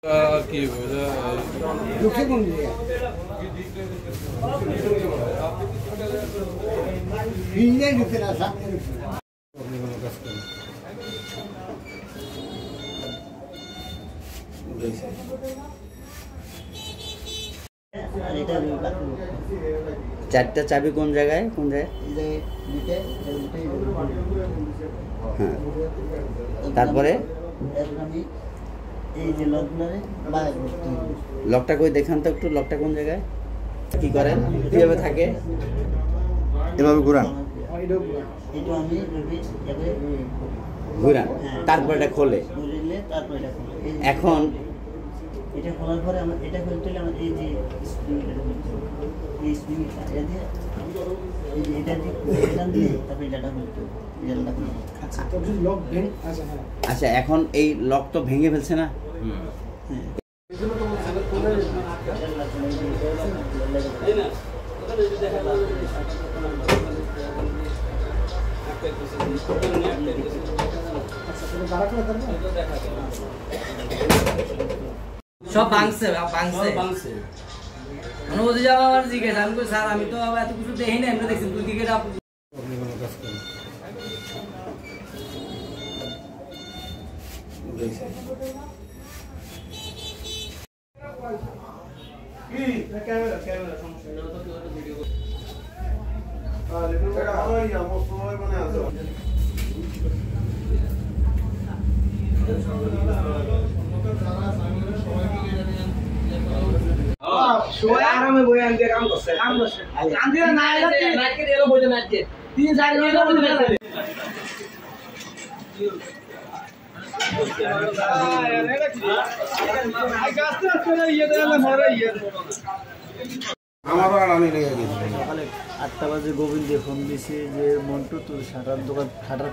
কি চারটা চাবি কোন জায়গায় হ্যাঁ তারপরে লকটা কই দেখান তো একটু, লকটা কোন জায়গায়, কি করেন, কিভাবে থাকে? এভাবে ঘুরান, ঘুরান, তারপর এটা খোলে। এখন এটা খোলার পরে আমরা এটা খুলতে হলে আমরা এই যে আচ্ছা, এখন এই লক তো ভেঙে ফেলছে না? সব ভাঙছে অনুমতি যাওয়া আমার জিজ্ঞেস আমি কই স্যার আমি তো এত কিছু দেখি না, এমনি দেখছি দুই দিকে আরামে বই আনতে কাম করছে আনতে না নাটকে এলো বইতে নাটকে 3-4 ঘন্টা বইতে নাটকে আমারও আড়ানি লেগে গেছে। সকালে 8টা বাজে গোবিন্দ ফোন দিয়েছে যে মন্টু তোর শাটার দোকান শাটার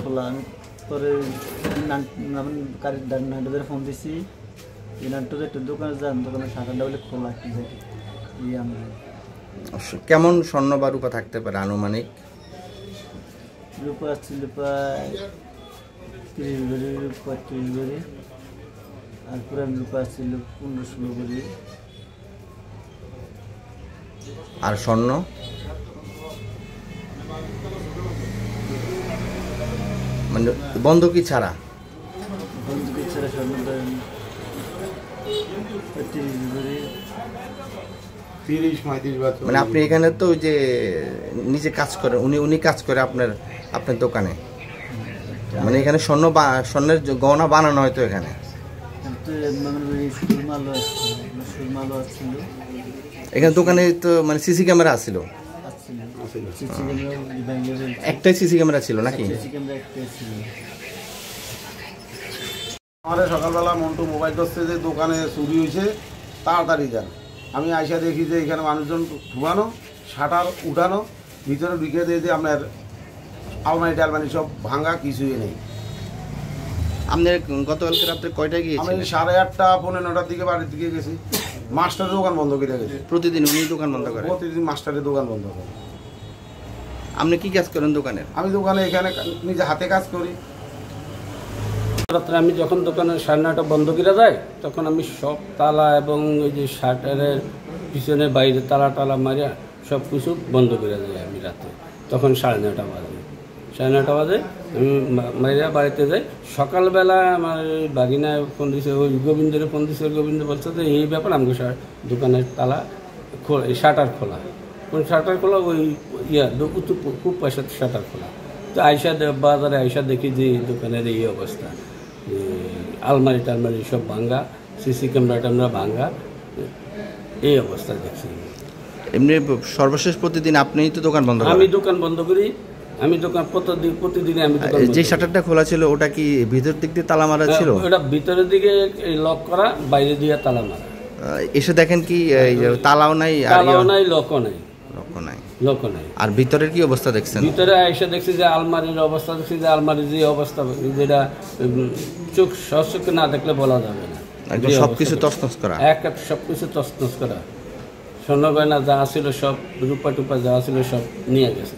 খোলা আমি পরে নান্টুদের ফোন দিয়েছি যে নান্টুদের একটু দোকানে যান, দোকানে শাটারটা বলে খোলা কি যায় এই আমরা। কেমন স্বর্ণ বা রূপা থাকতে পারে আনুমানিক? রূপা ছিল প্রায় 30 ভরি, রূপা 30 ভরি, আর পুরান রূপা ছিল 15-16 ভরি। আর স্বর্ণ মানে বন্ধকি ছাড়া? বন্ধুকে ছাড়া স্বর্ণ ধরেন 30 ভরি, 30-35 বছর। মানে আপনি এখানে তো ওই যে নিজে কাজ করে উনি কাজ করে আপনার দোকানে, মানে এখানে স্বর্ণের গহনা বানানো হয়তো এখানে? এখানে দোকানে তো মানে সিসি ক্যামেরা ছিল? একটাই সিসি ক্যামেরা ছিল নাকি? আমাদের সকালবেলা মন্টু মোবাইল করছে যে দোকানে চুরি হয়েছে, তাড়াতাড়ি যান। আমি আইসা দেখি যে এখানে মানুষজন ধুয়ানো, শাটার উঠানো, ভিতরে ঢুকে দিয়ে যে আপনার আলমারি টালমারি সব ভাঙা, কিছুই নেই। আপনার গতকালকে রাত্রে কয়টায় গিয়েছেন? আমি 8:30-9টার দিকে বাড়ির দিকে গেছি। মাস্টারের দোকান বন্ধ করে গেছে। প্রতিদিন উনি দোকান বন্ধ করেন? প্রতিদিন মাস্টারের দোকান বন্ধ করে। আপনি কি কাজ করেন দোকানে? আমি দোকানে এখানে নিজে হাতে কাজ করি। রাত্রে আমি যখন দোকানের 9:30 বন্ধ করে যায়, তখন আমি সব তালা এবং ওই যে শাটারের পিছনে বাইরে তালা মারিয়া সব কিছু বন্ধ করে যাই আমি রাতে। তখন 9:30 বাজে আমি মারিয়া বাড়িতে যাই। সকালবেলা আমার বাগিনা ফোন দিয়েছে, ওই গোবিন্দের ফোন দিয়েছে। গোবিন্দ বলছে যে এই ব্যাপার আমাকে দোকানের তালা খোলা, শাটার খোলা। কোন শাটার খোলা? ওই খুব পয়সার শাটার খোলা। তো বাজারে আইসা দেখি যে দোকানের এই অবস্থা, আলমারি টালমারি সব ভাঙ্গা, সিসি ক্যামেরা ভাঙ্গা, এই অবস্থা দেখছি। এমনি সর্বশেষ প্রতিদিন আপনিই তো দোকান বন্ধ করেন? আমি দোকান বন্ধ করি, আমি দোকান প্রতিদিন আমি যে শাটারটা খোলা ছিল ওটা কি ভিতর দিক দিয়ে তালা মারা ছিল? ওটা ভিতরের দিকে লক করা, বাইরে দিয়ে তালা মারা। এসে দেখেন কি তালাও নাই, লক নাই। আর ভিতরের কি অবস্থা দেখছেন? ভিতরে এসে দেখছি যে আলমারির অবস্থা, দেখছি যে আলমারির যে অবস্থা, যেটা চোখ সচক্ষে না দেখলে বলা যাবে না। একদম সবকিছু তছনছ করা, সবকিছু তছনছ করা। স্বর্ণ গয়না যা ছিল সব, রূপা টুপা যা ছিল সব নিয়ে গেছে।